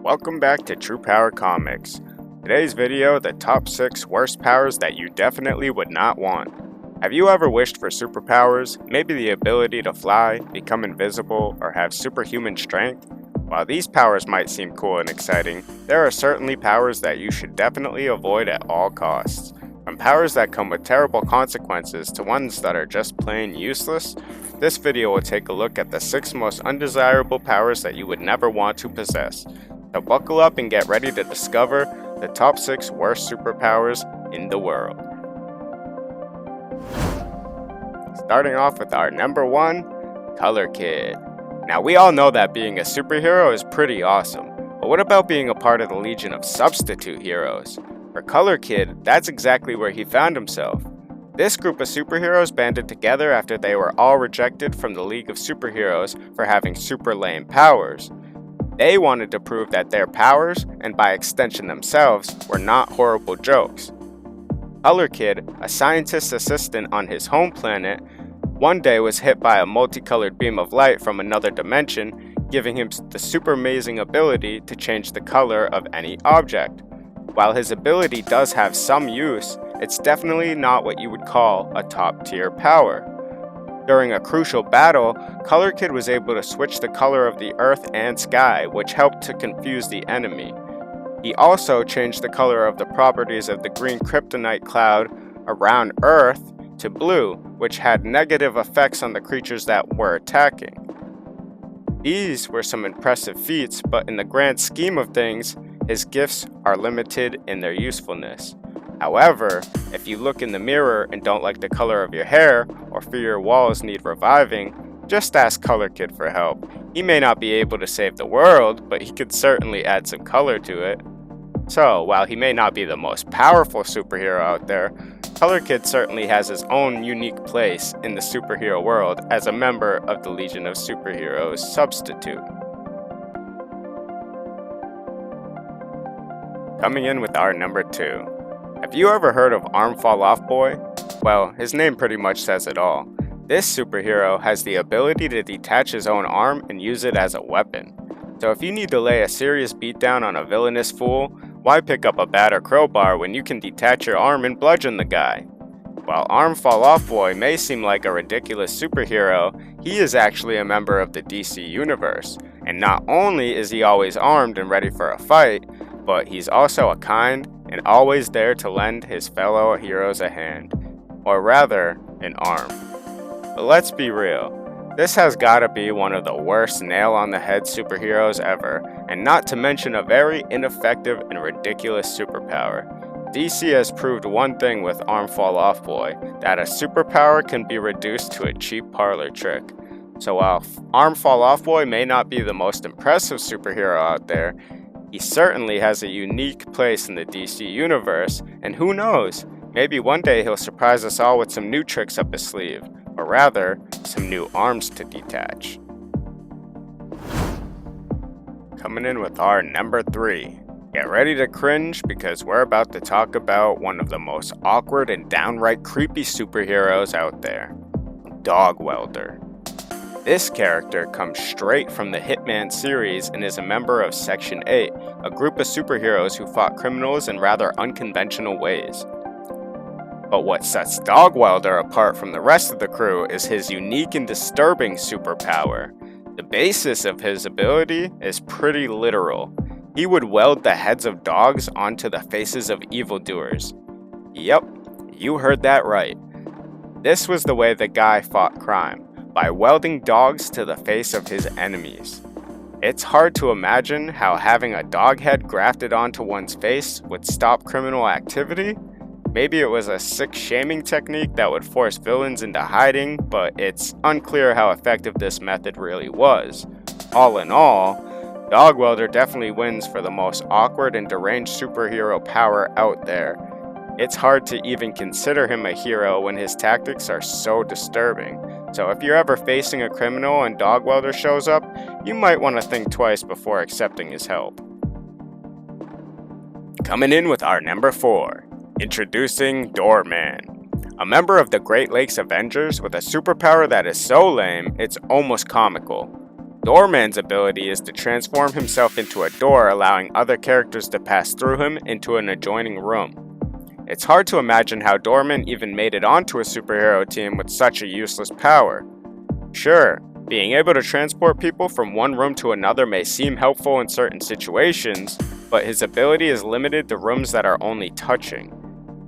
Welcome back to True Power Comics. Today's video, the top 6 worst powers that you definitely would not want. Have you ever wished for superpowers, maybe the ability to fly, become invisible, or have superhuman strength? While these powers might seem cool and exciting, there are certainly powers that you should definitely avoid at all costs. From powers that come with terrible consequences to ones that are just plain useless, this video will take a look at the 6 most undesirable powers that you would never want to possess. So buckle up and get ready to discover the top 6 worst superpowers in the world. Starting off with our number 1, Color Kid. Now we all know that being a superhero is pretty awesome, but what about being a part of the legion of substitute heroes? For Color Kid, that's exactly where he found himself. This group of superheroes banded together after they were all rejected from the League of Superheroes for having super lame powers. They wanted to prove that their powers, and by extension themselves, were not horrible jokes. Color Kid, a scientist's assistant on his home planet, one day was hit by a multicolored beam of light from another dimension, giving him the super amazing ability to change the color of any object. While his ability does have some use, it's definitely not what you would call a top-tier power. During a crucial battle, Color Kid was able to switch the color of the earth and sky, which helped to confuse the enemy. He also changed the color of the properties of the green kryptonite cloud around Earth to blue, which had negative effects on the creatures that were attacking. These were some impressive feats, but in the grand scheme of things, his gifts are limited in their usefulness. However, if you look in the mirror and don't like the color of your hair, or fear your walls need reviving, just ask Color Kid for help. He may not be able to save the world, but he could certainly add some color to it. So, while he may not be the most powerful superhero out there, Color Kid certainly has his own unique place in the superhero world as a member of the Legion of Superheroes substitute. Coming in with our number 2. Have you ever heard of Arm Fall Off Boy? Well, his name pretty much says it all. This superhero has the ability to detach his own arm and use it as a weapon. So if you need to lay a serious beatdown on a villainous fool, why pick up a bat or crowbar when you can detach your arm and bludgeon the guy? While Arm Fall Off Boy may seem like a ridiculous superhero, he is actually a member of the DC universe. And not only is he always armed and ready for a fight, but he's also a kind and always there to lend his fellow heroes a hand, or rather, an arm. But let's be real, this has gotta be one of the worst nail-on-the-head superheroes ever, and not to mention a very ineffective and ridiculous superpower. DC has proved one thing with Arm Fall Off Boy, that a superpower can be reduced to a cheap parlor trick. So while Arm Fall Off Boy may not be the most impressive superhero out there, he certainly has a unique place in the DC universe, and who knows, maybe one day he'll surprise us all with some new tricks up his sleeve, or rather, some new arms to detach. Coming in with our number 3. Get ready to cringe because we're about to talk about one of the most awkward and downright creepy superheroes out there, Dog Welder. This character comes straight from the Hitman series and is a member of Section 8, a group of superheroes who fought criminals in rather unconventional ways. But what sets Dog Welder apart from the rest of the crew is his unique and disturbing superpower. The basis of his ability is pretty literal. He would weld the heads of dogs onto the faces of evildoers. Yep, you heard that right. This was the way the guy fought crime, by welding dogs to the face of his enemies. It's hard to imagine how having a dog head grafted onto one's face would stop criminal activity. Maybe it was a sick shaming technique that would force villains into hiding, but it's unclear how effective this method really was. All in all, Dog Welder definitely wins for the most awkward and deranged superhero power out there. It's hard to even consider him a hero when his tactics are so disturbing. So if you're ever facing a criminal and Dog Welder shows up, you might want to think twice before accepting his help. Coming in with our number 4, introducing DOORMAN. A member of the Great Lakes Avengers with a superpower that is so lame, it's almost comical. Doorman's ability is to transform himself into a door, allowing other characters to pass through him into an adjoining room. It's hard to imagine how Doorman even made it onto a superhero team with such a useless power. Sure, being able to transport people from one room to another may seem helpful in certain situations, but his ability is limited to rooms that are only touching.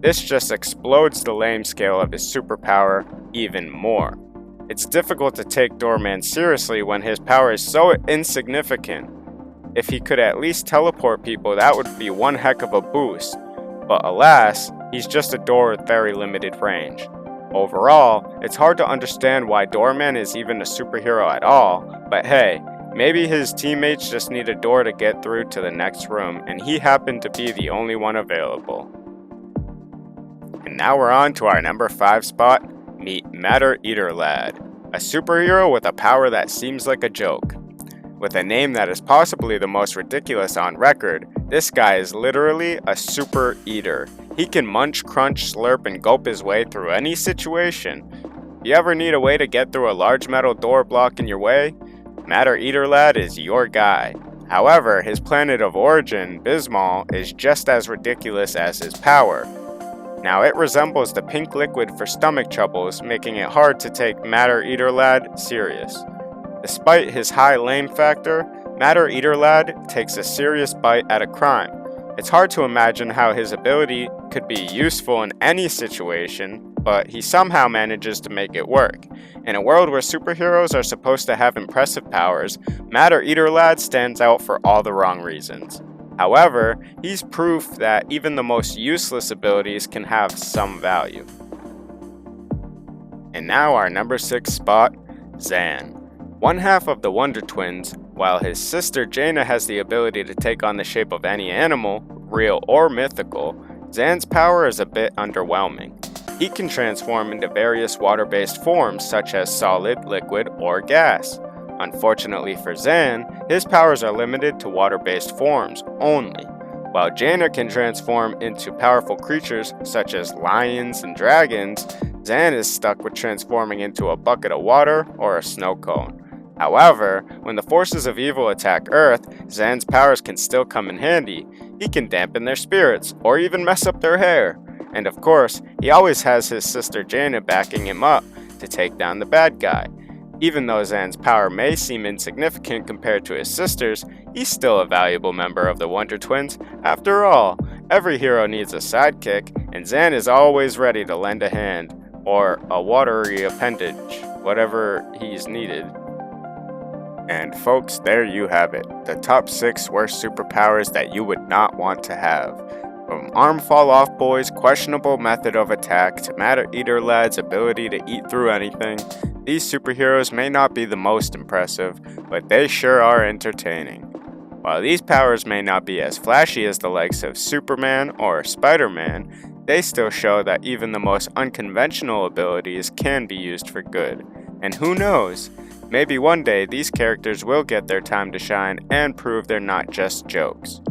This just explodes the lame scale of his superpower even more. It's difficult to take Doorman seriously when his power is so insignificant. If he could at least teleport people, that would be one heck of a boost. But alas, he's just a door with very limited range. Overall, it's hard to understand why Doorman is even a superhero at all, but hey, maybe his teammates just need a door to get through to the next room, and he happened to be the only one available. And now we're on to our number 5 spot. Meet Matter Eater Lad, a superhero with a power that seems like a joke. With a name that is possibly the most ridiculous on record, this guy is literally a super eater. He can munch, crunch, slurp, and gulp his way through any situation. If you ever need a way to get through a large metal door blocking your way, Matter Eater Lad is your guy. However, his planet of origin, Bismol, is just as ridiculous as his power. Now, it resembles the pink liquid for stomach troubles, making it hard to take Matter Eater Lad serious. Despite his high lame factor, Matter Eater Lad takes a serious bite at a crime. It's hard to imagine how his ability could be useful in any situation, but he somehow manages to make it work. In a world where superheroes are supposed to have impressive powers, Matter Eater Lad stands out for all the wrong reasons. However, he's proof that even the most useless abilities can have some value. And now our number 6 spot, Zan. One half of the Wonder Twins, while his sister Jaina has the ability to take on the shape of any animal, real or mythical, Zan's power is a bit underwhelming. He can transform into various water-based forms such as solid, liquid, or gas. Unfortunately for Zan, his powers are limited to water-based forms only. While Jaina can transform into powerful creatures such as lions and dragons, Zan is stuck with transforming into a bucket of water or a snow cone. However, when the forces of evil attack Earth, Zan's powers can still come in handy. He can dampen their spirits, or even mess up their hair. And of course, he always has his sister Jaina backing him up to take down the bad guy. Even though Zan's power may seem insignificant compared to his sister's, he's still a valuable member of the Wonder Twins. After all, every hero needs a sidekick, and Zan is always ready to lend a hand, or a watery appendage, whatever he's needed. And folks, there you have it, the top 6 worst superpowers that you would not want to have. From arm fall off boy's questionable method of attack to Matter Eater Lad's ability to eat through anything, these superheroes may not be the most impressive, but they sure are entertaining. While these powers may not be as flashy as the likes of Superman or Spider-Man, they still show that even the most unconventional abilities can be used for good. And who knows, maybe one day these characters will get their time to shine and prove they're not just jokes.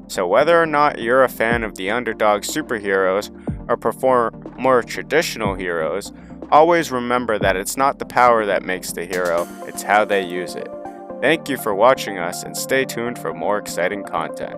So whether or not you're a fan of the underdog superheroes or prefer more traditional heroes, always remember that it's not the power that makes the hero, it's how they use it. Thank you for watching us and stay tuned for more exciting content.